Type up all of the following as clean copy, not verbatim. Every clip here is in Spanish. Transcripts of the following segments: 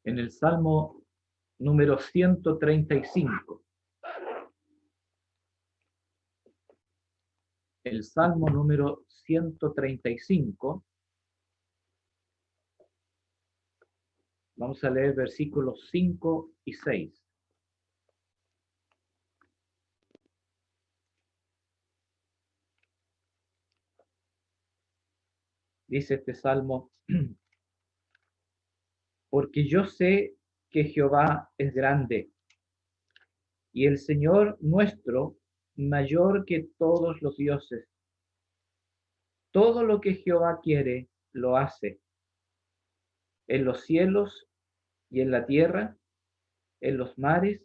en el Salmo número 135. El Salmo número 135. Vamos a leer versículos 5 y 6. Dice este salmo: porque yo sé que Jehová es grande, y el Señor nuestro mayor que todos los dioses. Todo lo que Jehová quiere, lo hace, en los cielos y en la tierra, en los mares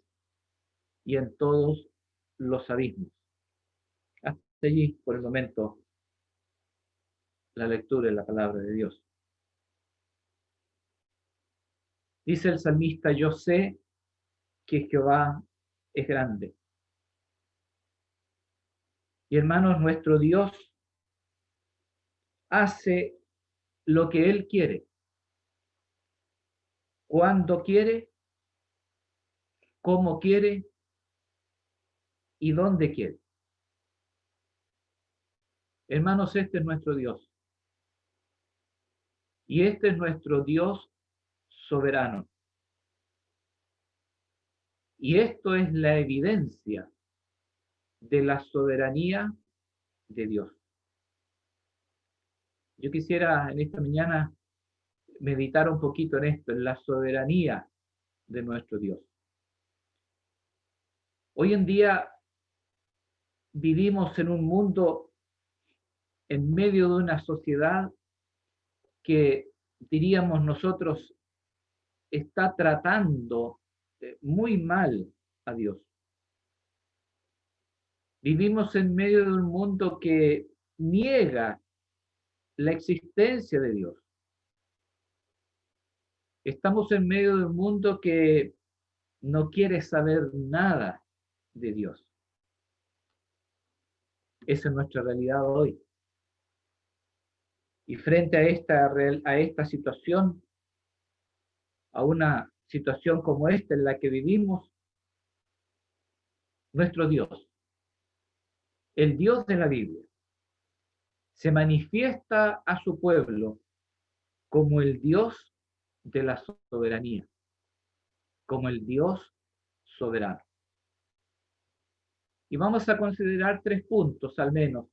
y en todos los abismos. Hasta allí, por el momento, la lectura de la palabra de Dios. Dice el salmista: yo sé que Jehová es grande. Y hermanos, nuestro Dios hace lo que Él quiere, cuando quiere, cómo quiere y dónde quiere. Hermanos, este es nuestro Dios. Y este es nuestro Dios soberano. Y esto es la evidencia de la soberanía de Dios. Yo quisiera en esta mañana meditar un poquito en esto, en la soberanía de nuestro Dios. Hoy en día vivimos en un mundo, en medio de una sociedad que, diríamos nosotros, está tratando muy mal a Dios. Vivimos en medio de un mundo que niega la existencia de Dios. Estamos en medio de un mundo que no quiere saber nada de Dios. Esa es nuestra realidad hoy. Y frente a esta situación, a una situación como esta en la que vivimos, nuestro Dios, el Dios de la Biblia, se manifiesta a su pueblo como el Dios de la soberanía, como el Dios soberano. Y vamos a considerar 3 puntos al menos.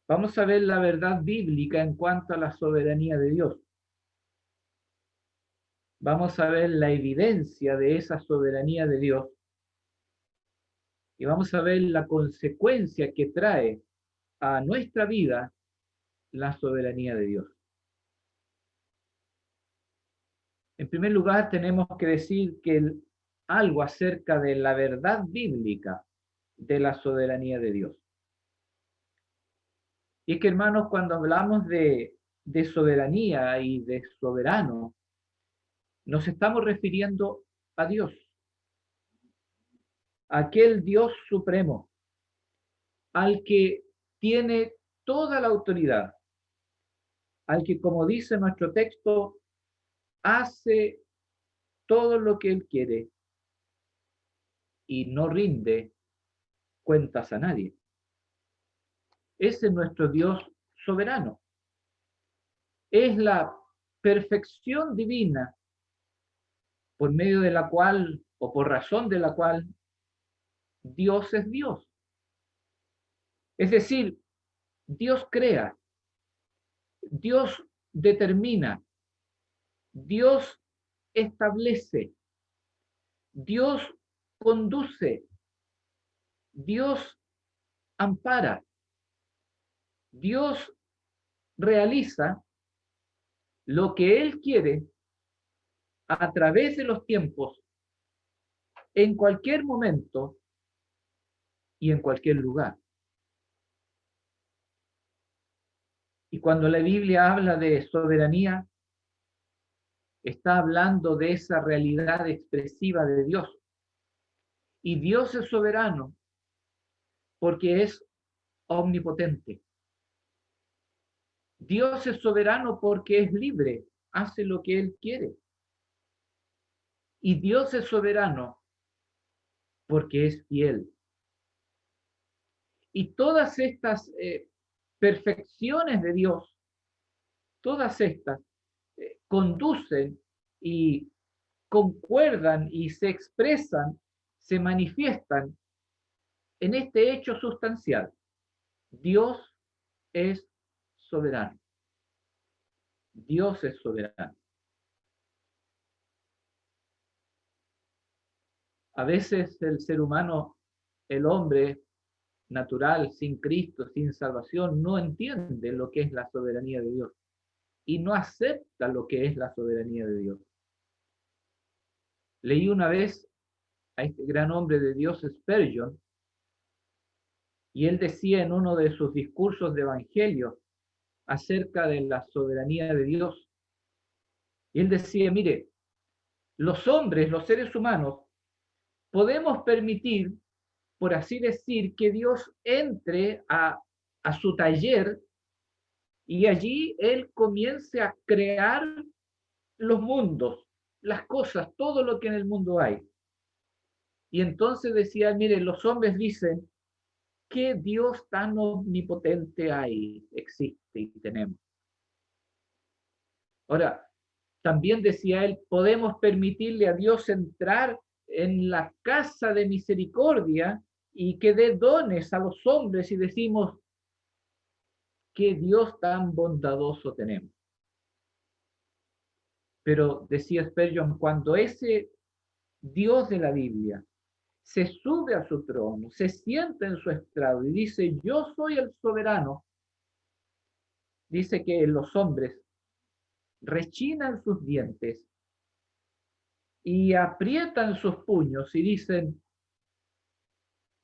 Vamos a ver la verdad bíblica en cuanto a la soberanía de Dios. Vamos a ver la evidencia de esa soberanía de Dios. Y vamos a ver la consecuencia que trae a nuestra vida la soberanía de Dios. En primer lugar, tenemos que decir que algo acerca de la verdad bíblica de la soberanía de Dios. Y es que, hermanos, cuando hablamos de soberanía y de soberano, nos estamos refiriendo a Dios, aquel Dios supremo, al que tiene toda la autoridad, al que, como dice nuestro texto, hace todo lo que Él quiere y no rinde cuentas a nadie. Ese es nuestro Dios soberano. Es la perfección divina por medio de la cual, o por razón de la cual, Dios es Dios. Es decir, Dios crea, Dios determina, Dios establece, Dios conduce, Dios ampara, Dios realiza lo que Él quiere a través de los tiempos, en cualquier momento y en cualquier lugar. Y cuando la Biblia habla de soberanía, está hablando de esa realidad expresiva de Dios. Y Dios es soberano porque es omnipotente. Dios es soberano porque es libre, hace lo que Él quiere. Y Dios es soberano porque es fiel. Y todas estas perfecciones de Dios, todas estas conducen y concuerdan y se expresan, se manifiestan en este hecho sustancial. Dios es soberano. Dios es soberano. A veces el ser humano, el hombre natural, sin Cristo, sin salvación, no entiende lo que es la soberanía de Dios y no acepta lo que es la soberanía de Dios. Leí una vez a este gran hombre de Dios, Spurgeon, y él decía en uno de sus discursos de evangelio acerca de la soberanía de Dios, y él decía, mire, los hombres, los seres humanos, podemos permitir, por así decir, que Dios entre a su taller y allí Él comience a crear los mundos, las cosas, todo lo que en el mundo hay. Y entonces decía, mire, los hombres dicen, ¿qué Dios tan omnipotente hay, existe y tenemos? Ahora, también decía él, podemos permitirle a Dios entrar en la casa de misericordia y que dé dones a los hombres y decimos, qué Dios tan bondadoso tenemos. Pero decía Spurgeon, cuando ese Dios de la Biblia se sube a su trono, se sienta en su estrado y dice, yo soy el soberano, dice que los hombres rechinan sus dientes y aprietan sus puños y dicen,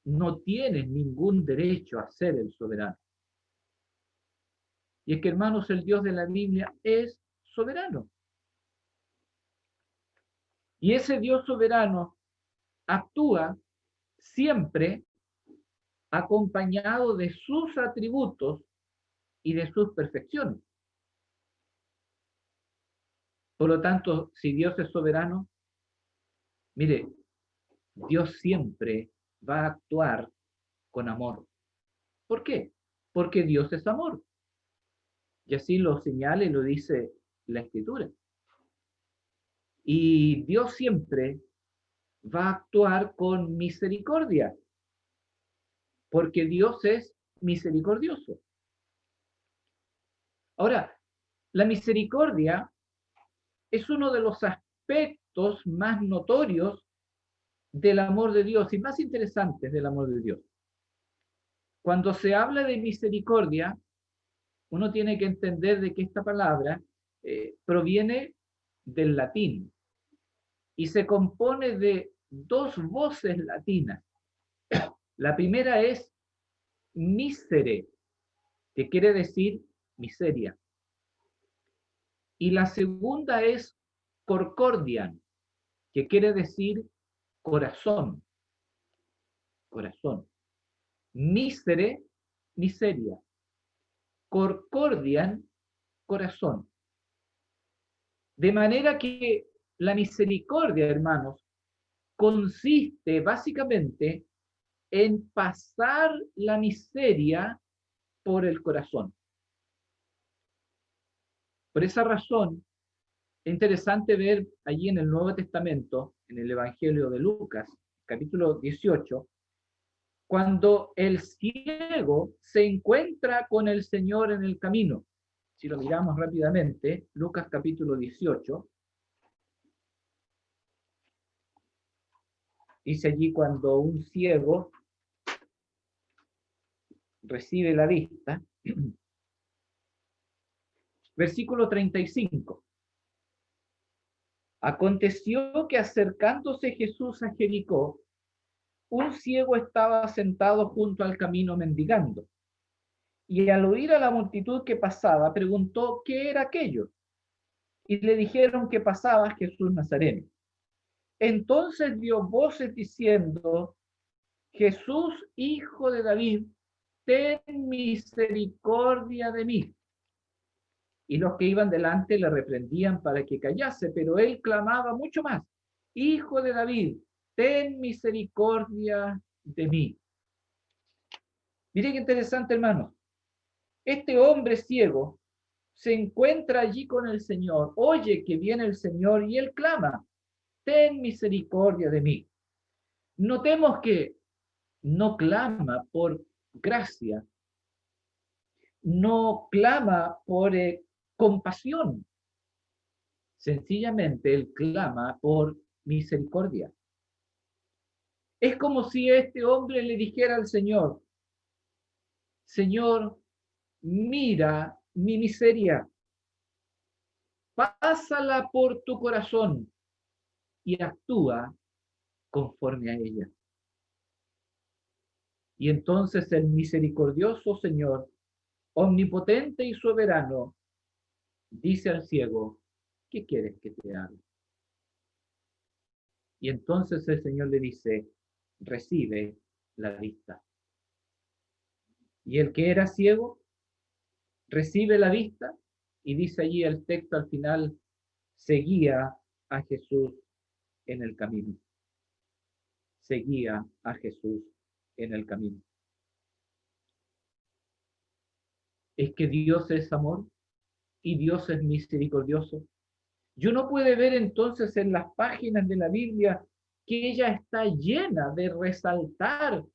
no tienes ningún derecho a ser el soberano. Y es que, hermanos, el Dios de la Biblia es soberano. Y ese Dios soberano actúa siempre acompañado de sus atributos y de sus perfecciones. Por lo tanto, si Dios es soberano, mire, Dios siempre va a actuar con amor. ¿Por qué? Porque Dios es amor. Y así lo señala y lo dice la Escritura. Y Dios siempre va a actuar con misericordia, porque Dios es misericordioso. Ahora, la misericordia es uno de los aspectos más notorios del amor de Dios y más interesantes del amor de Dios. Cuando se habla de misericordia, uno tiene que entender de que esta palabra proviene del latín y se compone de dos voces latinas. La primera es misere, que quiere decir miseria. Y la segunda es corcordian, que quiere decir corazón. Corazón. Misere, miseria. Corcordian, corazón. De manera que la misericordia, hermanos, consiste básicamente en pasar la miseria por el corazón. Por esa razón, es interesante ver allí en el Nuevo Testamento, en el Evangelio de Lucas, capítulo 18, cuando el ciego se encuentra con el Señor en el camino. Si lo miramos rápidamente, Lucas capítulo 18, dice allí cuando un ciego recibe la vista, versículo 35. Aconteció que acercándose Jesús a Jericó, un ciego estaba sentado junto al camino mendigando. Y al oír a la multitud que pasaba, preguntó qué era aquello. Y le dijeron que pasaba Jesús Nazareno. Entonces dio voces diciendo, Jesús, hijo de David, ten misericordia de mí. Y los que iban delante le reprendían para que callase, pero él clamaba mucho más, Hijo de David, ten misericordia de mí. Mire qué interesante, hermano. Este hombre ciego se encuentra allí con el Señor, oye que viene el Señor y él clama, ten misericordia de mí. Notemos que no clama por gracia, no clama por compasión, sencillamente él clama por misericordia. Es como si este hombre le dijera al Señor, Señor, mira mi miseria, pásala por tu corazón y actúa conforme a ella. Y entonces el misericordioso Señor, omnipotente y soberano, dice al ciego, ¿qué quieres que te haga? Y entonces el Señor le dice, recibe la vista. Y el que era ciego, recibe la vista, y dice allí el texto al final, seguía a Jesús en el camino. Seguía a Jesús en el camino. Es que Dios es amor y Dios es misericordioso. Y uno puede ver entonces en las páginas de la Biblia que ella está llena de resaltar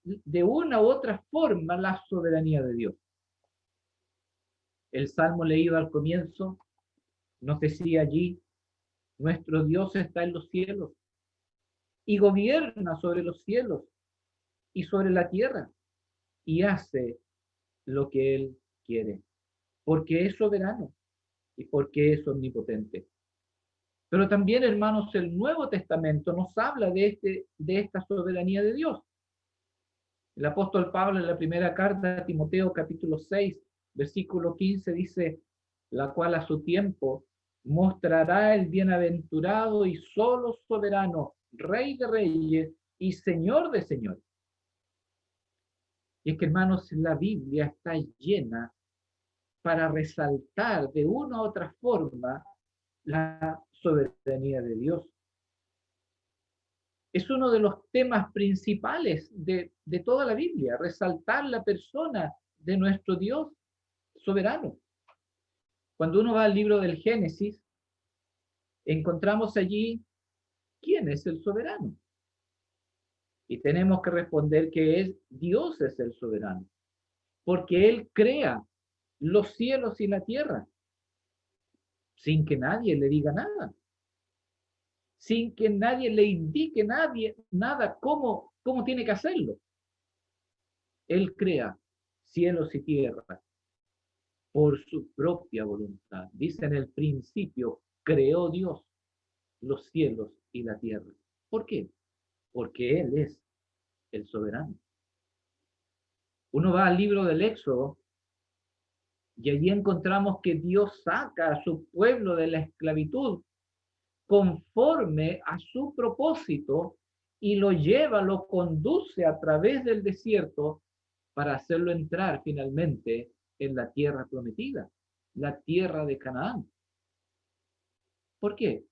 de una u otra forma la soberanía de Dios. El salmo leído al comienzo nos decía allí, nuestro Dios está en los cielos y gobierna sobre los cielos y sobre la tierra y hace lo que Él quiere, porque es soberano y porque es omnipotente. Pero también, hermanos, el Nuevo Testamento nos habla de esta soberanía de Dios. El apóstol Pablo en la primera carta a Timoteo capítulo 6, versículo 15 dice, la cual a su tiempo mostrará el bienaventurado y solo soberano, Rey de reyes y Señor de señores. Y es que, hermanos, la Biblia está llena para resaltar de una u otra forma la soberanía de Dios. Es uno de los temas principales de toda la Biblia, resaltar la persona de nuestro Dios soberano. Cuando uno va al libro del Génesis, encontramos allí quién es el soberano. Y tenemos que responder que Dios es el soberano, porque Él crea los cielos y la tierra, sin que nadie le diga nada, sin que nadie le indique nada cómo tiene que hacerlo. Él crea cielos y tierra por su propia voluntad. Dice en el principio, creó Dios los cielos y la tierra. ¿Por qué? Porque Él es el soberano. Uno va al libro del Éxodo y allí encontramos que Dios saca a su pueblo de la esclavitud conforme a su propósito y lo lleva, lo conduce a través del desierto para hacerlo entrar finalmente en la tierra prometida, la tierra de Canaán. ¿Por qué?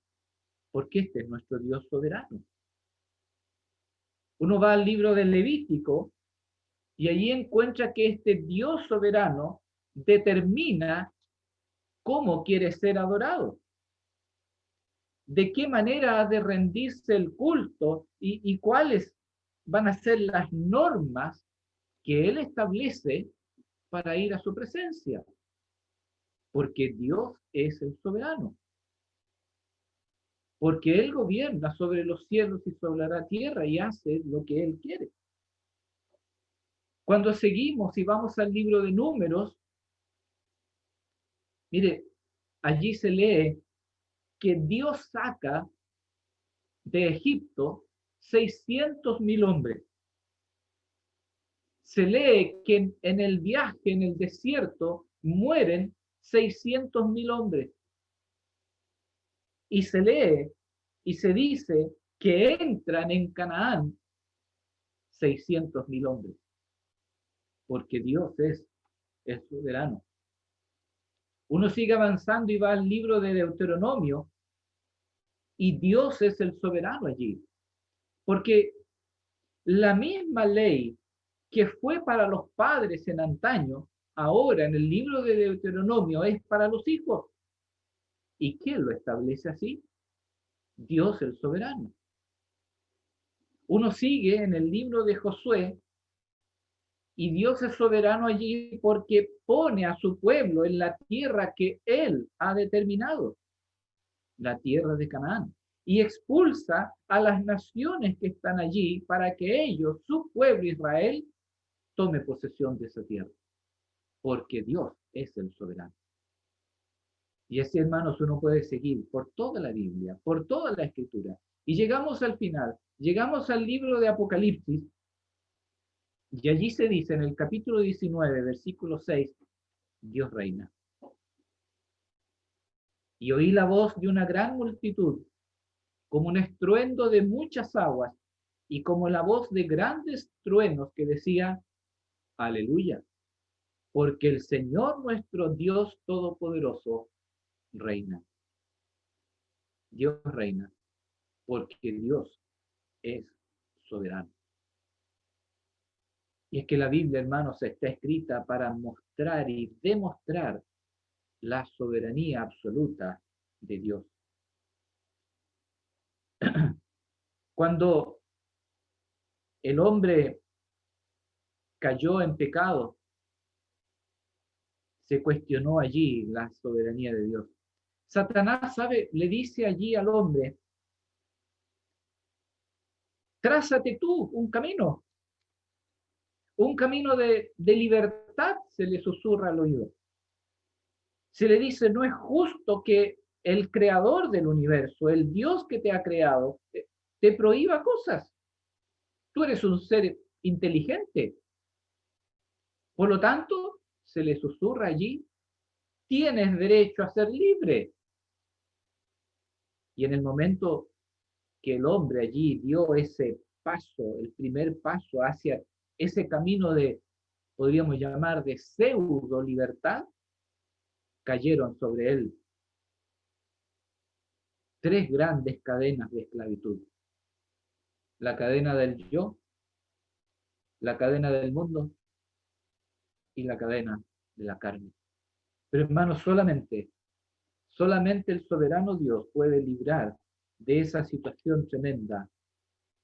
Porque este es nuestro Dios soberano. Uno va al libro del Levítico y allí encuentra que este Dios soberano determina cómo quiere ser adorado, de qué manera ha de rendirse el culto y cuáles van a ser las normas que Él establece para ir a su presencia, porque Dios es el soberano, porque Él gobierna sobre los cielos y sobre la tierra y hace lo que Él quiere. Cuando seguimos y vamos al libro de Números, mire, allí se lee que Dios saca de Egipto 600.000 hombres. Se lee que en el viaje, en el desierto, mueren 600.000 hombres. Y se lee y se dice que entran en Canaán 600.000 hombres, porque Dios es el soberano. Uno sigue avanzando y va al libro de Deuteronomio y Dios es el soberano allí. Porque la misma ley que fue para los padres en antaño, ahora en el libro de Deuteronomio es para los hijos. ¿Y quién lo establece así? Dios el soberano. Uno sigue en el libro de Josué y Dios es soberano allí porque pone a su pueblo en la tierra que Él ha determinado, la tierra de Canaán, y expulsa a las naciones que están allí para que ellos, su pueblo Israel, tome posesión de esa tierra, porque Dios es el soberano. Y así, hermanos, uno puede seguir por toda la Biblia, por toda la Escritura. Y llegamos al final, llegamos al libro de Apocalipsis, y allí se dice en el capítulo 19, versículo 6, Dios reina. Y oí la voz de una gran multitud, como un estruendo de muchas aguas, y como la voz de grandes truenos que decía, Aleluya, porque el Señor nuestro Dios Todopoderoso reina. Dios reina, porque Dios es soberano. Y es que la Biblia, hermanos, está escrita para mostrar y demostrar la soberanía absoluta de Dios. Cuando el hombre cayó en pecado, se cuestionó allí la soberanía de Dios. Satanás, ¿sabe? Le dice allí al hombre, trázate tú un camino de libertad, se le susurra al oído. Se le dice, no es justo que el creador del universo, el Dios que te ha creado, te prohíba cosas. Tú eres un ser inteligente. Por lo tanto, se le susurra allí, tienes derecho a ser libre. Y en el momento que el hombre allí dio ese paso, el primer paso hacia ese camino de, podríamos llamar, de pseudo libertad, cayeron sobre él tres grandes cadenas de esclavitud. La cadena del yo, la cadena del mundo y la cadena de la carne. Pero hermanos, solamente el soberano Dios puede librar de esa situación tremenda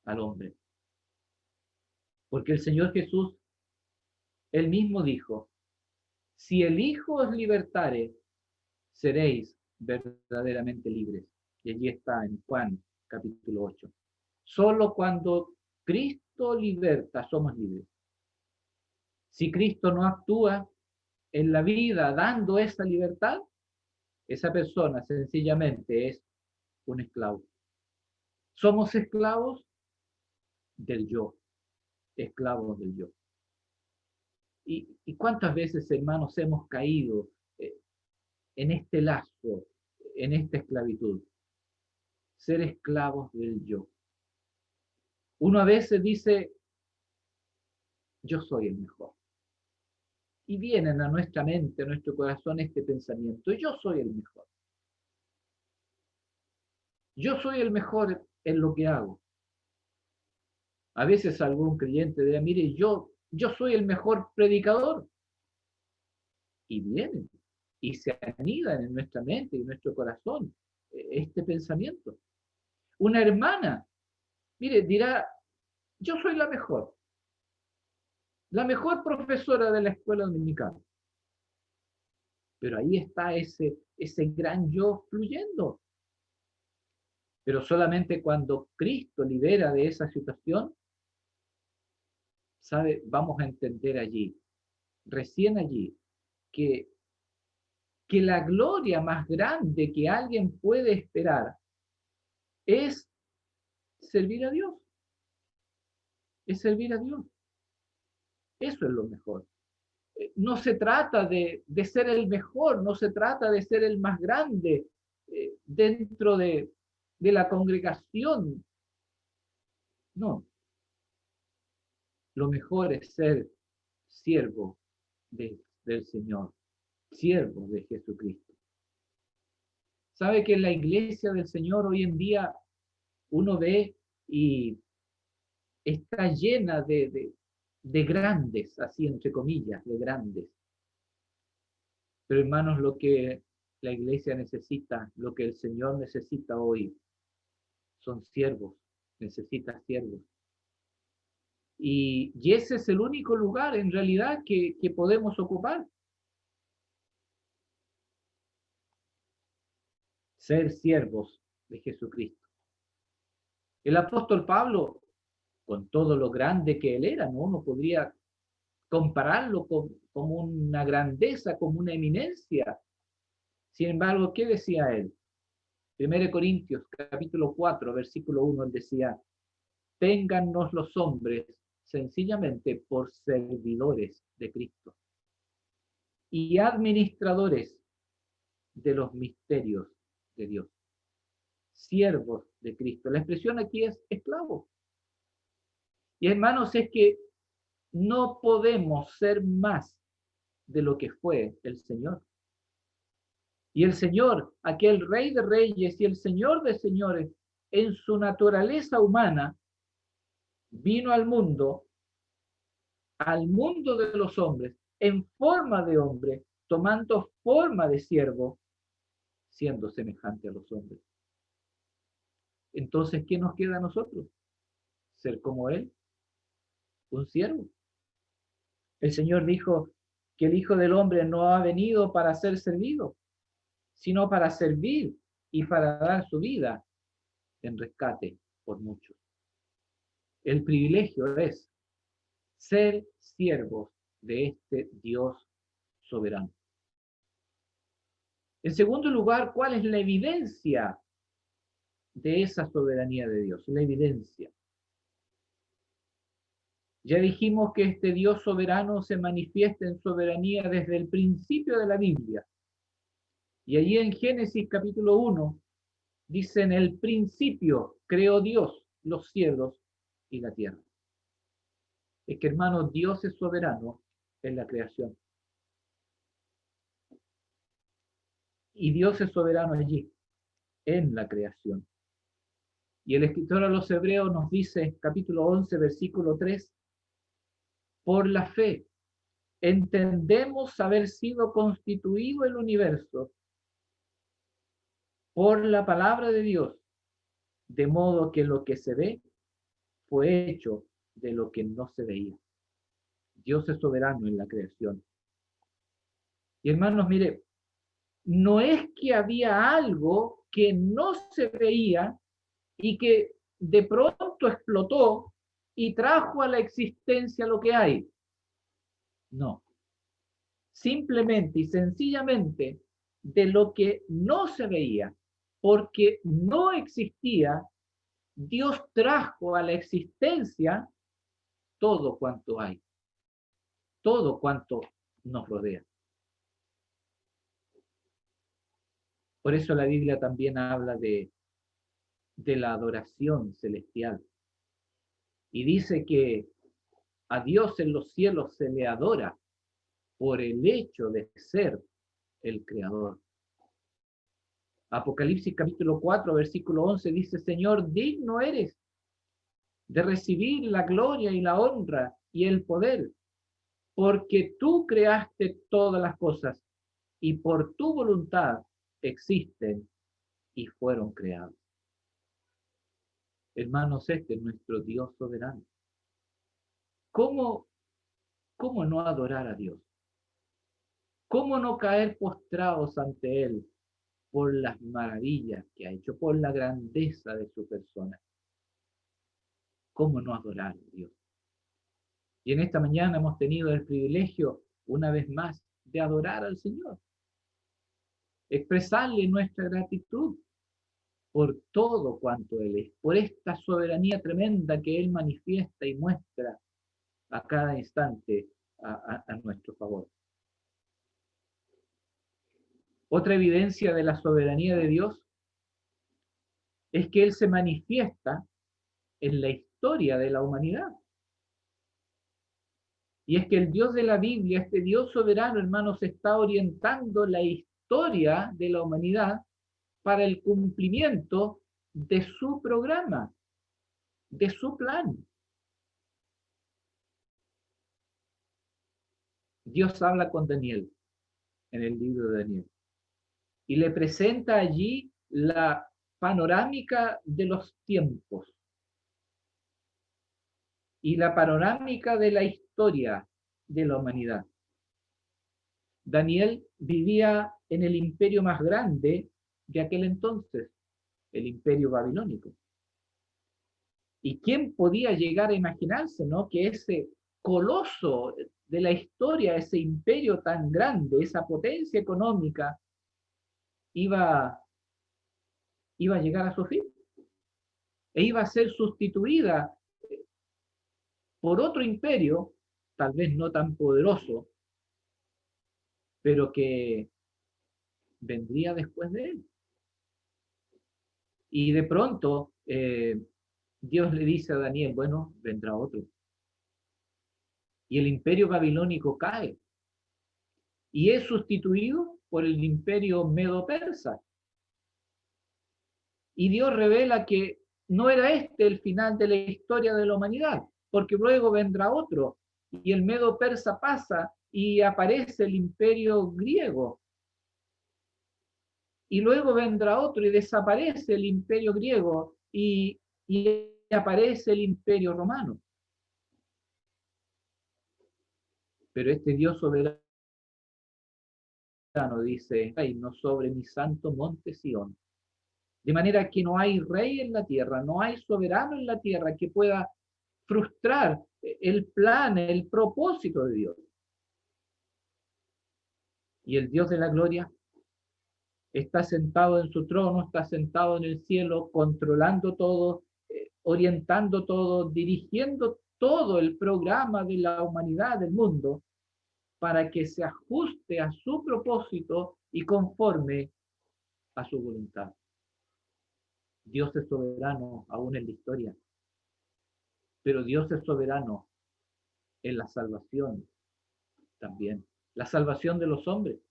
al hombre. Porque el Señor Jesús, él mismo dijo, si el Hijo os libertare, seréis verdaderamente libres. Y allí está en Juan capítulo 8. Solo cuando Cristo liberta somos libres. Si Cristo no actúa en la vida dando esa libertad, esa persona sencillamente es un esclavo. Somos esclavos del yo, esclavos del yo. ¿Y cuántas veces, hermanos, hemos caído en este lazo, en esta esclavitud? Ser esclavos del yo. Uno a veces dice, yo soy el mejor. Y vienen a nuestra mente, a nuestro corazón este pensamiento, yo soy el mejor. Yo soy el mejor en lo que hago. A veces algún creyente dirá, mire, yo soy el mejor predicador. Y vienen y se anidan en nuestra mente y en nuestro corazón este pensamiento. Una hermana, mire, dirá, yo soy la mejor profesora de la escuela dominical. Pero ahí está ese gran yo fluyendo. Pero solamente cuando Cristo libera de esa situación, ¿sabe? Vamos a entender allí, recién allí, que, que la gloria más grande que alguien puede esperar es servir a Dios. Es servir a Dios. Eso es lo mejor. No se trata de ser el mejor, no se trata de ser el más grande dentro de la congregación. No, lo mejor es ser siervo del Señor, siervo de Jesucristo. Sabe que en la iglesia del Señor hoy en día uno ve y está llena de grandes, así entre comillas, de grandes. Pero hermanos, lo que la iglesia necesita, lo que el Señor necesita hoy, son siervos, necesita siervos. Y ese es el único lugar en realidad que podemos ocupar. Ser siervos de Jesucristo. El apóstol Pablo, con todo lo grande que él era, ¿no? Uno podría compararlo como una grandeza, como una eminencia. Sin embargo, ¿qué decía él? 1 Corintios, capítulo 4, versículo 1, él decía, téngannos los hombres sencillamente por servidores de Cristo y administradores de los misterios de Dios, siervos de Cristo. La expresión aquí es esclavo. Y hermanos, es que no podemos ser más de lo que fue el Señor. Y el Señor, aquel Rey de Reyes y el Señor de Señores, en su naturaleza humana, vino al mundo de los hombres, en forma de hombre, tomando forma de siervo, siendo semejante a los hombres. Entonces, ¿qué nos queda a nosotros? Ser como Él, un siervo. El Señor dijo que el Hijo del Hombre no ha venido para ser servido, sino para servir y para dar su vida en rescate por muchos. El privilegio es ser siervos de este Dios soberano. En segundo lugar, ¿cuál es la evidencia de esa soberanía de Dios? La evidencia. Ya dijimos que este Dios soberano se manifiesta en soberanía desde el principio de la Biblia. Y allí en Génesis capítulo 1 dice, en el principio creó Dios los cielos y la tierra. Es que, hermanos, Dios es soberano en la creación. Y Dios es soberano allí, en la creación. Y el escritor a los Hebreos nos dice, capítulo 11, versículo 3, por la fe entendemos haber sido constituido el universo por la palabra de Dios, de modo que lo que se ve fue hecho de lo que no se veía. Dios es soberano en la creación. Y hermanos, mire, no es que había algo que no se veía y que de pronto explotó y trajo a la existencia lo que hay. No. Simplemente y sencillamente de lo que no se veía, porque no existía, Dios trajo a la existencia todo cuanto hay, todo cuanto nos rodea. Por eso la Biblia también habla de la adoración celestial. Y dice que a Dios en los cielos se le adora por el hecho de ser el Creador. Apocalipsis capítulo 4, versículo 11 dice, Señor, digno eres de recibir la gloria y la honra y el poder, porque tú creaste todas las cosas y por tu voluntad existen y fueron creados. Hermanos, este es nuestro Dios soberano. ¿Cómo no adorar a Dios? ¿Cómo no caer postrados ante Él por las maravillas que ha hecho, por la grandeza de su persona? ¿Cómo no adorar a Dios? Y en esta mañana hemos tenido el privilegio, una vez más, de adorar al Señor. Expresarle nuestra gratitud por todo cuanto Él es, por esta soberanía tremenda que Él manifiesta y muestra a cada instante a nuestro favor. Otra evidencia de la soberanía de Dios es que Él se manifiesta en la historia de la humanidad. Y es que el Dios de la Biblia, este Dios soberano, hermanos, está orientando la historia de la humanidad para el cumplimiento de su programa, de su plan. Dios habla con Daniel en el libro de Daniel y le presenta allí la panorámica de los tiempos y la panorámica de la historia de la humanidad. Daniel vivía en el imperio más grande de aquel entonces, el imperio babilónico. ¿Y quién podía llegar a imaginarse, no, que ese coloso de la historia, ese imperio tan grande, esa potencia económica, iba, iba a llegar a su fin? E iba a ser sustituida por otro imperio, tal vez no tan poderoso, pero que vendría después de él. Y de pronto Dios le dice a Daniel, bueno, vendrá otro. Y el imperio babilónico cae y es sustituido por el imperio medo-persa. Y Dios revela que no era este el final de la historia de la humanidad, porque luego vendrá otro, y el medo-persa pasa y aparece el imperio griego. Y luego vendrá otro y desaparece el imperio griego y aparece el imperio romano. Pero este Dios soberano dice, reino sobre mi santo monte Sión. De manera que no hay rey en la tierra, no hay soberano en la tierra que pueda frustrar el plan, el propósito de Dios. Y el Dios de la gloria está sentado en su trono, está sentado en el cielo, controlando todo, orientando todo, dirigiendo todo el programa de la humanidad, del mundo, para que se ajuste a su propósito y conforme a su voluntad. Dios es soberano aún en la historia, pero Dios es soberano en la salvación también. La salvación de los hombres.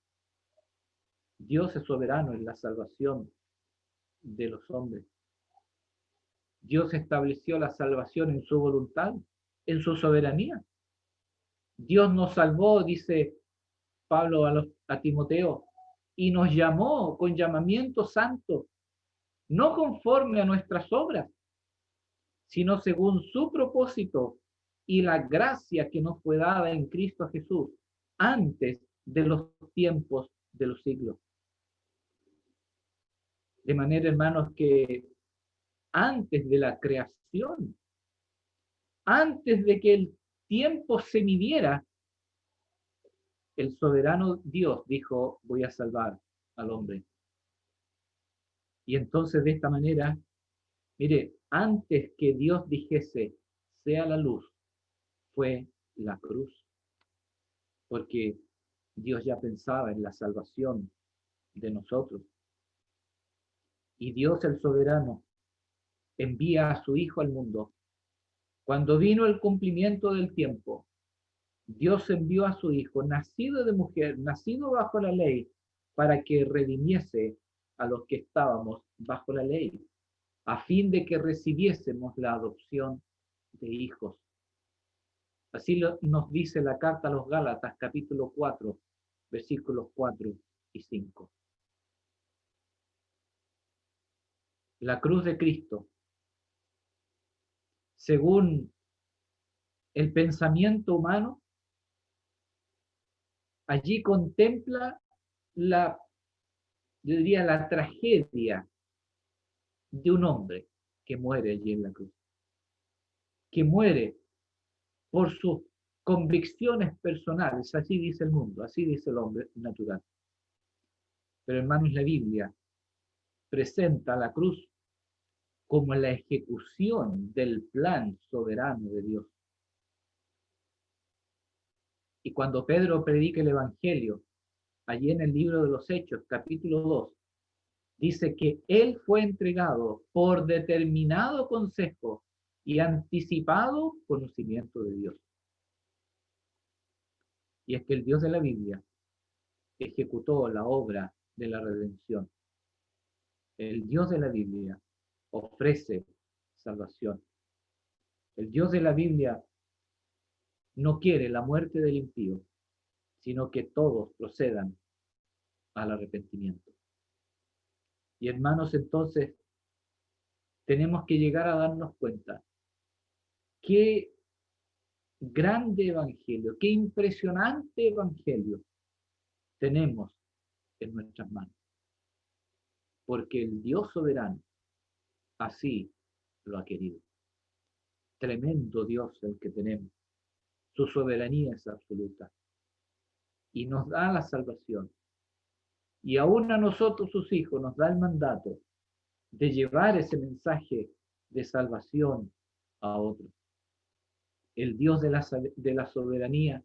Dios es soberano en la salvación de los hombres. Dios estableció la salvación en su voluntad, en su soberanía. Dios nos salvó, dice Pablo a Timoteo, y nos llamó con llamamiento santo, no conforme a nuestras obras, sino según su propósito y la gracia que nos fue dada en Cristo Jesús antes de los tiempos de los siglos. De manera, hermanos, que antes de la creación, antes de que el tiempo se midiera, el soberano Dios dijo, voy a salvar al hombre. Y entonces de esta manera, mire, antes que Dios dijese, sea la luz, fue la cruz. Porque Dios ya pensaba en la salvación de nosotros. Y Dios el soberano envía a su Hijo al mundo. Cuando vino el cumplimiento del tiempo, Dios envió a su Hijo, nacido de mujer, nacido bajo la ley, para que redimiese a los que estábamos bajo la ley, a fin de que recibiésemos la adopción de hijos. Así nos dice la carta a los Gálatas, capítulo 4, versículos 4 y 5. La cruz de Cristo, según el pensamiento humano, allí contempla la, yo diría, la tragedia de un hombre que muere allí en la cruz, que muere por sus convicciones personales, así dice el mundo, así dice el hombre natural. Pero hermanos, la Biblia presenta la cruz como la ejecución del plan soberano de Dios. Y cuando Pedro predica el Evangelio, allí en el libro de los Hechos, capítulo 2, dice que él fue entregado por determinado consejo y anticipado conocimiento de Dios. Y es que el Dios de la Biblia ejecutó la obra de la redención. El Dios de la Biblia ofrece salvación. El Dios de la Biblia no quiere la muerte del impío, sino que todos procedan al arrepentimiento. Y hermanos, entonces tenemos que llegar a darnos cuenta qué grande evangelio, qué impresionante evangelio tenemos en nuestras manos. Porque el Dios soberano así lo ha querido. Tremendo Dios el que tenemos. Su soberanía es absoluta. Y nos da la salvación. Y aún a nosotros, sus hijos, nos da el mandato de llevar ese mensaje de salvación a otros. El Dios de la soberanía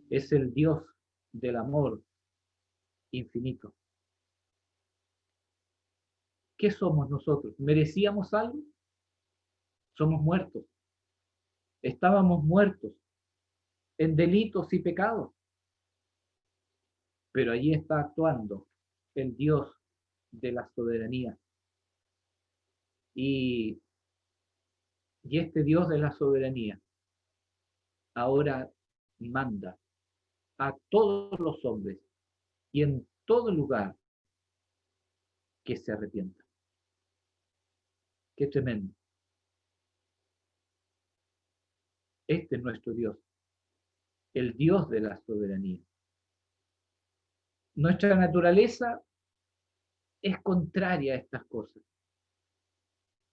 es el Dios del amor infinito. ¿Qué somos nosotros? ¿Merecíamos algo? Somos muertos. Estábamos muertos en delitos y pecados. Pero allí está actuando el Dios de la soberanía. Y este Dios de la soberanía ahora manda a todos los hombres y en todo lugar que se arrepientan. Qué tremendo. Este es nuestro Dios, el Dios de la soberanía. Nuestra naturaleza es contraria a estas cosas,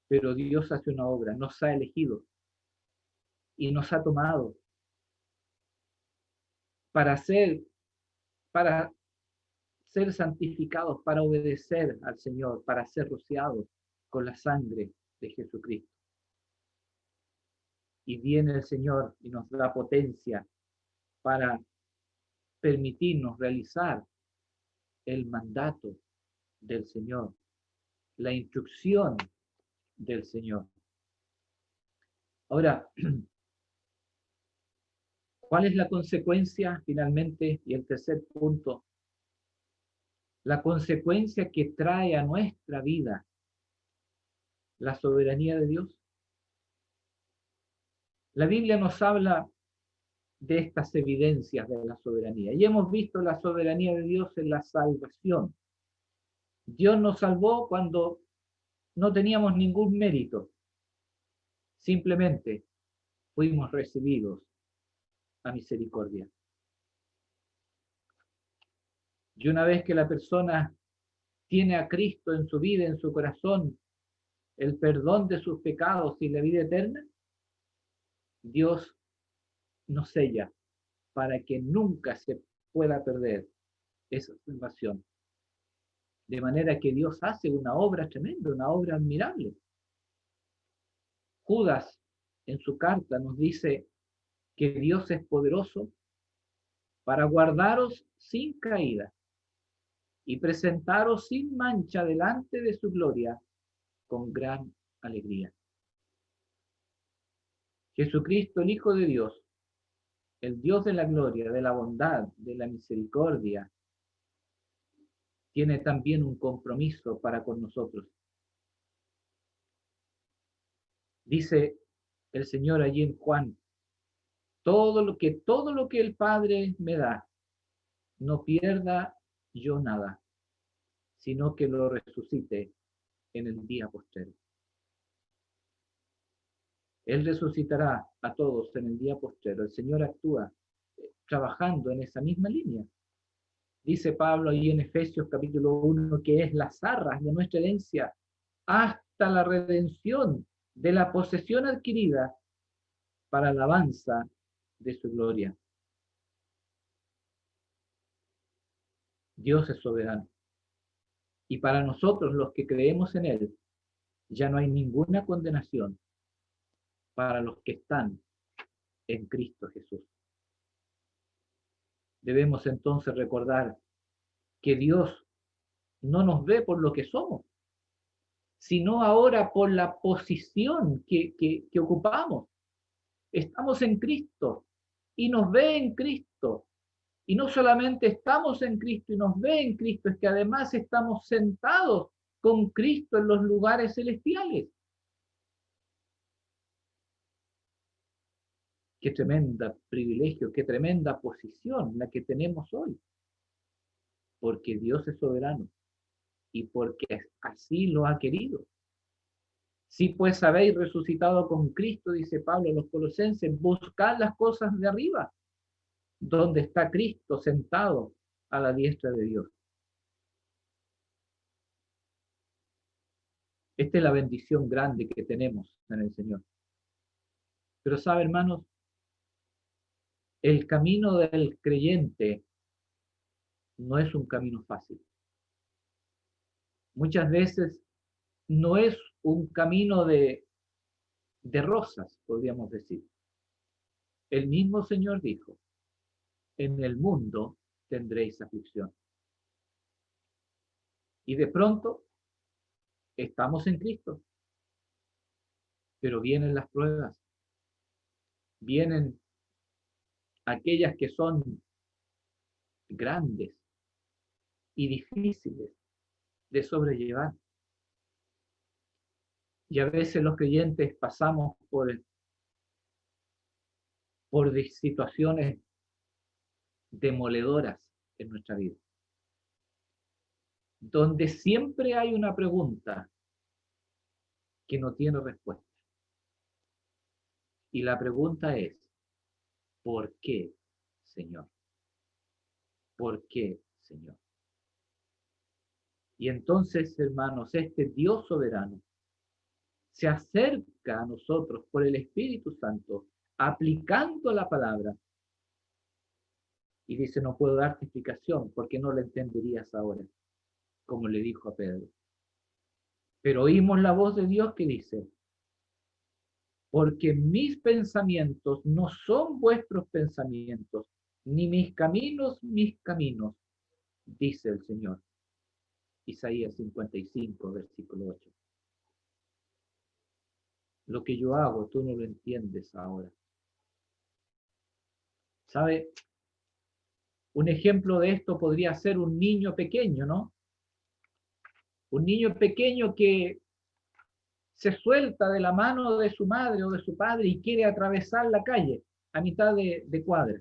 pero Dios hace una obra, nos ha elegido y nos ha tomado para ser santificados, para obedecer al Señor, para ser rociados con la sangre de Jesucristo. Y viene el Señor y nos da potencia para permitirnos realizar el mandato del Señor, la instrucción del Señor. Ahora, ¿cuál es la consecuencia finalmente? Y el tercer punto, la consecuencia que trae a nuestra vida la soberanía de Dios. La Biblia nos habla de estas evidencias de la soberanía. Y hemos visto la soberanía de Dios en la salvación. Dios nos salvó cuando no teníamos ningún mérito. Simplemente fuimos recibidos a misericordia. Y una vez que la persona tiene a Cristo en su vida, en su corazón, el perdón de sus pecados y la vida eterna, Dios nos sella para que nunca se pueda perder esa salvación. De manera que Dios hace una obra tremenda, una obra admirable. Judas en su carta nos dice que Dios es poderoso para guardaros sin caída y presentaros sin mancha delante de su gloria con gran alegría. Jesucristo, el Hijo de Dios, el Dios de la gloria, de la bondad, de la misericordia, tiene también un compromiso para con nosotros. Dice el Señor allí en Juan, todo lo que el Padre me da, no pierda yo nada, sino que lo resucite en el día postrero. Él resucitará a todos en el día postrero. El Señor actúa trabajando en esa misma línea. Dice Pablo ahí en Efesios capítulo 1 que es las arras de nuestra herencia hasta la redención de la posesión adquirida para la alabanza de su gloria. Dios es soberano. Y para nosotros los que creemos en Él, ya no hay ninguna condenación para los que están en Cristo Jesús. Debemos entonces recordar que Dios no nos ve por lo que somos, sino ahora por la posición que ocupamos. Estamos en Cristo y nos ve en Cristo. Y no solamente estamos en Cristo y nos ve en Cristo, es que además estamos sentados con Cristo en los lugares celestiales. Qué tremenda privilegio, qué tremenda posición la que tenemos hoy, porque Dios es soberano y porque así lo ha querido. Si pues habéis resucitado con Cristo, dice Pablo a los Colosenses, buscad las cosas de arriba, donde está Cristo sentado a la diestra de Dios. Esta es la bendición grande que tenemos en el Señor. Pero sabe, hermanos, el camino del creyente no es un camino fácil. Muchas veces no es un camino de rosas, podríamos decir. El mismo Señor dijo, en el mundo tendréis aflicción. Y de pronto estamos en Cristo, pero vienen las pruebas, vienen aquellas que son grandes y difíciles de sobrellevar. Y a veces los creyentes pasamos por situaciones demoledoras en nuestra vida, donde siempre hay una pregunta que no tiene respuesta. Y la pregunta es, ¿por qué, Señor? ¿Por qué, Señor? Y entonces, hermanos, este Dios soberano se acerca a nosotros por el Espíritu Santo, aplicando la palabra, y dice, no puedo darte explicación porque no la entenderías ahora, como le dijo a Pedro. Pero oímos la voz de Dios que dice, porque mis pensamientos no son vuestros pensamientos, ni mis caminos, dice el Señor. Isaías 55, versículo 8. Lo que yo hago, tú no lo entiendes ahora. ¿Sabe? Un ejemplo de esto podría ser un niño pequeño, ¿no? Un niño pequeño que se suelta de la mano de su madre o de su padre y quiere atravesar la calle a mitad de cuadra,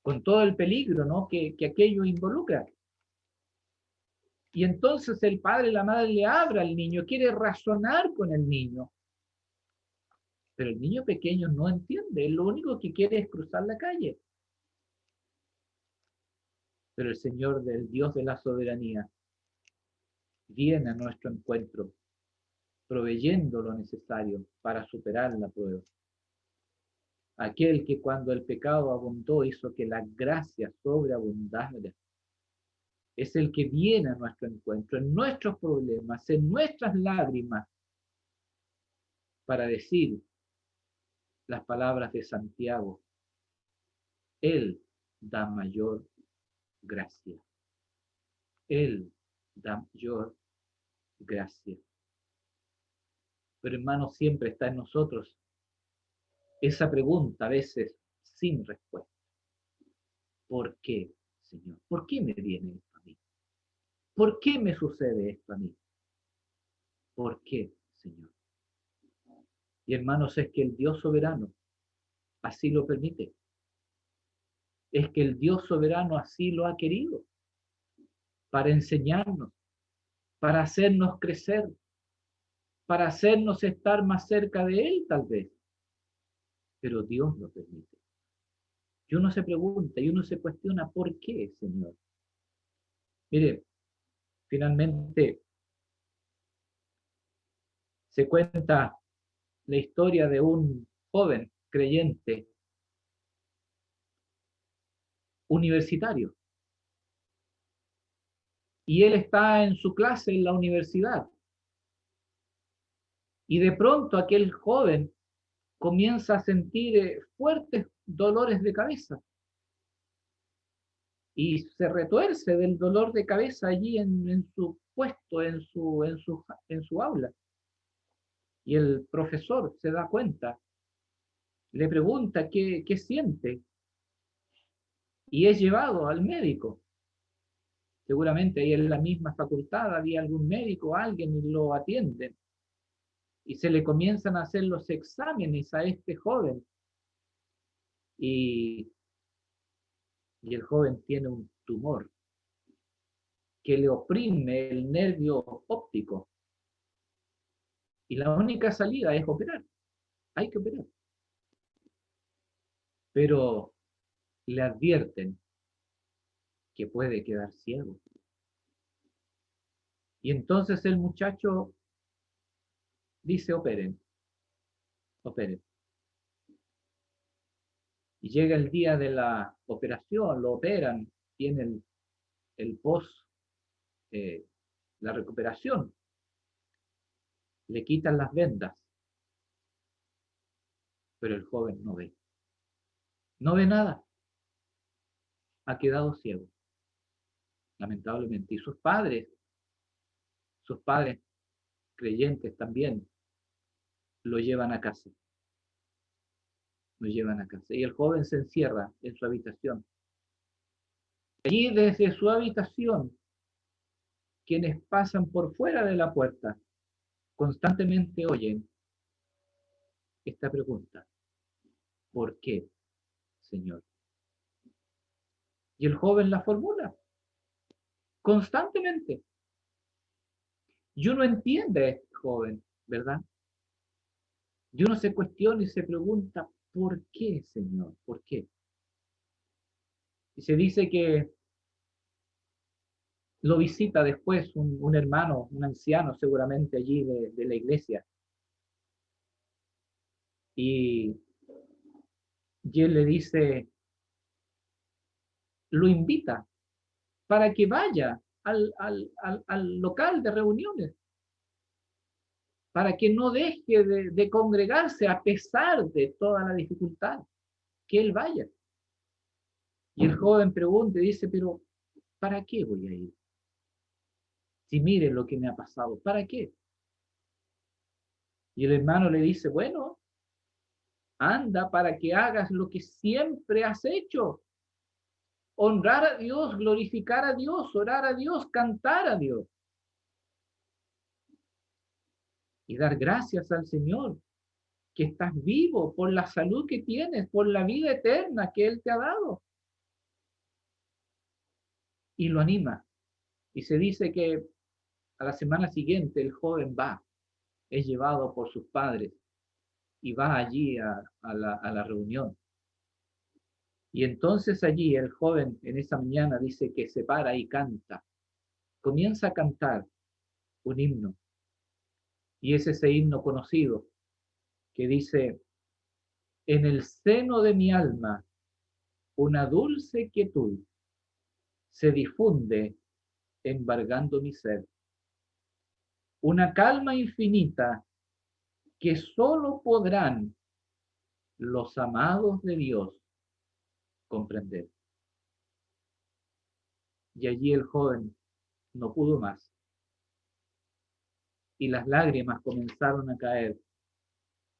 con todo el peligro, ¿no?, que aquello involucra. Y entonces el padre y la madre le habla al niño, quiere razonar con el niño. Pero el niño pequeño no entiende, él lo único que quiere es cruzar la calle. Pero el Señor, del Dios de la soberanía, viene a nuestro encuentro, proveyendo lo necesario para superar la prueba. Aquel que cuando el pecado abundó hizo que la gracia sobreabundara. Es el que viene a nuestro encuentro, en nuestros problemas, en nuestras lágrimas, para decir las palabras de Santiago. Él da mayor gracia. Él da mayor gracia. Pero hermano, siempre está en nosotros esa pregunta, a veces sin respuesta. ¿Por qué, Señor? ¿Por qué me viene esto a mí? ¿Por qué me sucede esto a mí? ¿Por qué, Señor? Y hermanos, es que el Dios soberano así lo permite. Es que el Dios soberano así lo ha querido, para enseñarnos, para hacernos crecer, para hacernos estar más cerca de Él tal vez. Pero Dios lo permite. Y uno se pregunta y uno se cuestiona, ¿por qué, Señor? Mire, finalmente se cuenta la historia de un joven creyente universitario. Y él está en su clase en la universidad. Y de pronto aquel joven comienza a sentir fuertes dolores de cabeza. Y se retuerce del dolor de cabeza allí en su puesto, en su aula. Y el profesor se da cuenta, le pregunta qué siente, y es llevado al médico. Seguramente ahí en la misma facultad había algún médico, alguien y lo atiende. Y se le comienzan a hacer los exámenes a este joven. Y, y el joven tiene un tumor que le oprime el nervio óptico. Y la única salida es operar. Hay que operar. Pero le advierten que puede quedar ciego. Y entonces el muchacho dice, operen, operen. Y llega el día de la operación, lo operan, tiene el post, eh, la recuperación, le quitan las vendas, pero el joven no ve. No ve nada, ha quedado ciego, lamentablemente. Y sus padres creyentes también, lo llevan a casa. Lo llevan a casa. Y el joven se encierra en su habitación. Allí desde su habitación, quienes pasan por fuera de la puerta constantemente oyen esta pregunta: ¿por qué, Señor? Y el joven la formula constantemente. Y uno entiende a este joven, ¿verdad? Y uno se cuestiona y se pregunta, ¿por qué, Señor? ¿Por qué? Y se dice que lo visita después un hermano, un anciano seguramente allí de la iglesia. Y, y él le dice, lo invita para que vaya al local de reuniones, para que no deje de congregarse a pesar de toda la dificultad, que él vaya. Y el joven pregunta y dice, pero ¿para qué voy a ir? Si miren lo que me ha pasado, ¿para qué? Y el hermano le dice, bueno, anda para que hagas lo que siempre has hecho: honrar a Dios, glorificar a Dios, orar a Dios, cantar a Dios y dar gracias al Señor que estás vivo, por la salud que tienes, por la vida eterna que Él te ha dado. Y lo anima. Y se dice que a la semana siguiente el joven va, es llevado por sus padres y va allí a la reunión. Y entonces allí el joven en esa mañana dice que se para y canta, comienza a cantar un himno. Y es ese himno conocido que dice, en el seno de mi alma una dulce quietud se difunde embargando mi ser. Una calma infinita que sólo podrán los amados de Dios comprender. Y allí el joven no pudo más. Y las lágrimas comenzaron a caer,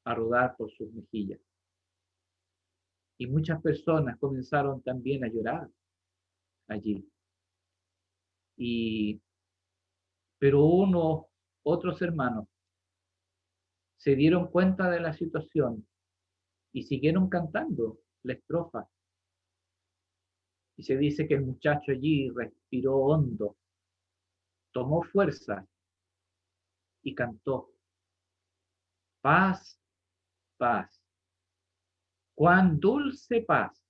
a rodar por sus mejillas. Y muchas personas comenzaron también a llorar allí. Y, pero otros hermanos se dieron cuenta de la situación y siguieron cantando la estrofa. Y se dice que el muchacho allí respiró hondo, tomó fuerza y cantó: paz, paz, cuán dulce paz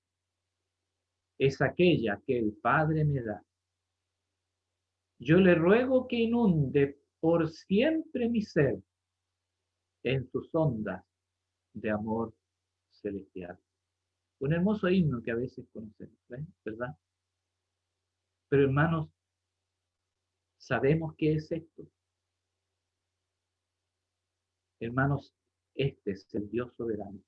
es aquella que el Padre me da. Yo le ruego que inunde por siempre mi ser en sus ondas de amor celestial. Un hermoso himno que a veces conocemos, ¿verdad? Pero hermanos, ¿sabemos qué es esto? Hermanos, este es el Dios soberano.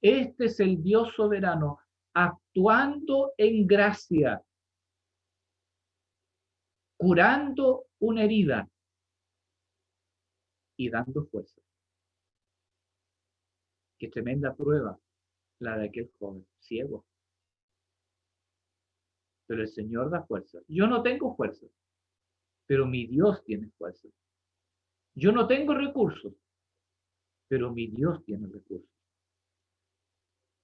Este es el Dios soberano actuando en gracia, curando una herida y dando fuerza. Qué tremenda prueba la de aquel joven ciego. pero el Señor da fuerza. Yo no tengo fuerza, pero mi Dios tiene fuerza. Yo no tengo recursos, pero mi Dios tiene recursos.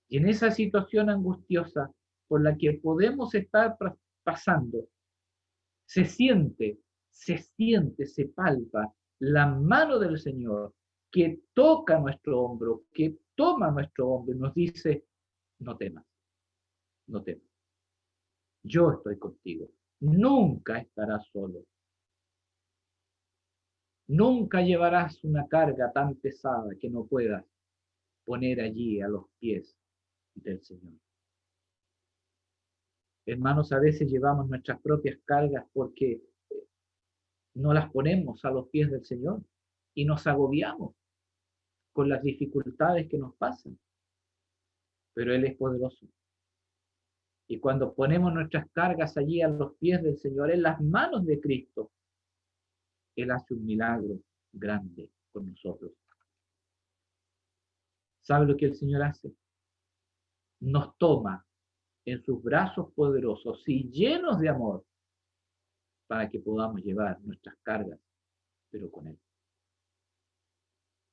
Y en esa situación angustiosa por la que podemos estar pasando, se siente, se palpa la mano del Señor que toca nuestro hombro, que toma nuestro hombro y nos dice, no temas, no temas. Yo estoy contigo. Nunca estarás solo. Nunca llevarás una carga tan pesada que no puedas poner allí a los pies del Señor. Hermanos, a veces llevamos nuestras propias cargas porque no las ponemos a los pies del Señor y nos agobiamos con las dificultades que nos pasan. Pero Él es poderoso. Y cuando ponemos nuestras cargas allí a los pies del Señor, en las manos de Cristo, Él hace un milagro grande con nosotros. ¿Sabe lo que el Señor hace? Nos toma en sus brazos poderosos y llenos de amor para que podamos llevar nuestras cargas, pero con Él.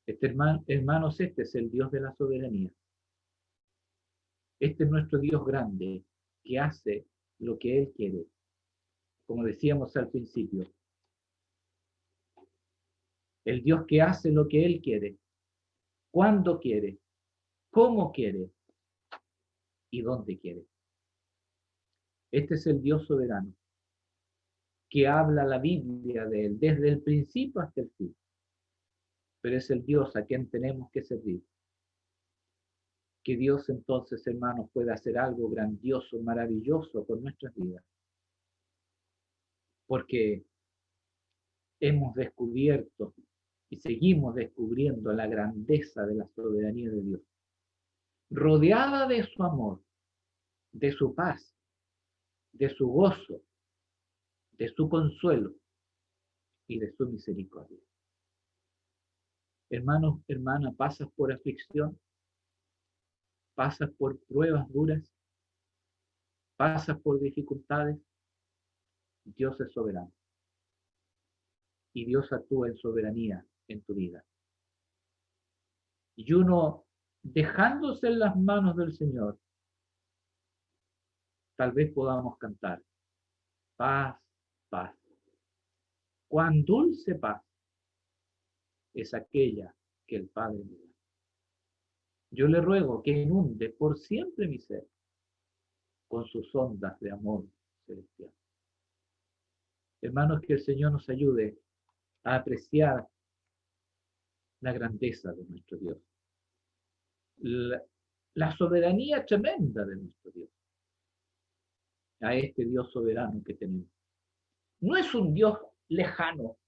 Hermanos, este es el Dios de la soberanía. Este es nuestro Dios grande que hace lo que Él quiere. Como decíamos al principio, el Dios que hace lo que Él quiere, cuando quiere, cómo quiere y dónde quiere. Este es el Dios soberano que habla la Biblia de Él desde el principio hasta el fin. Pero es el Dios a quien tenemos que servir. Que Dios entonces, hermanos, pueda hacer algo grandioso, maravilloso con nuestras vidas. Porque hemos descubierto y seguimos descubriendo la grandeza de la soberanía de Dios. Rodeada de su amor, de su paz, de su gozo, de su consuelo y de su misericordia. Hermanos, hermana, pasas por aflicción, pasas por pruebas duras, pasas por dificultades, Dios es soberano. Y Dios actúa en soberanía en tu vida. Y uno, dejándose en las manos del Señor, tal vez podamos cantar, paz, paz. Cuán dulce paz es aquella que el Padre me da. Yo le ruego que inunde por siempre mi ser con sus ondas de amor celestial. Hermanos, que el Señor nos ayude a apreciar la grandeza de nuestro Dios, la soberanía tremenda de nuestro Dios, a este Dios soberano que tenemos. No es un Dios lejano,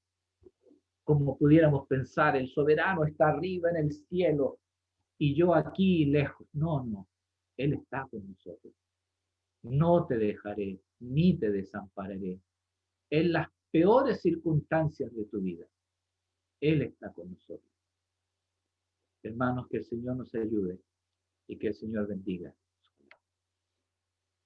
como pudiéramos pensar, el soberano está arriba en el cielo y yo aquí lejos. No, no, Él está con nosotros. No te dejaré, ni te desampararé. En las peores circunstancias de tu vida, Él está con nosotros. Hermanos, que el Señor nos ayude y que el Señor bendiga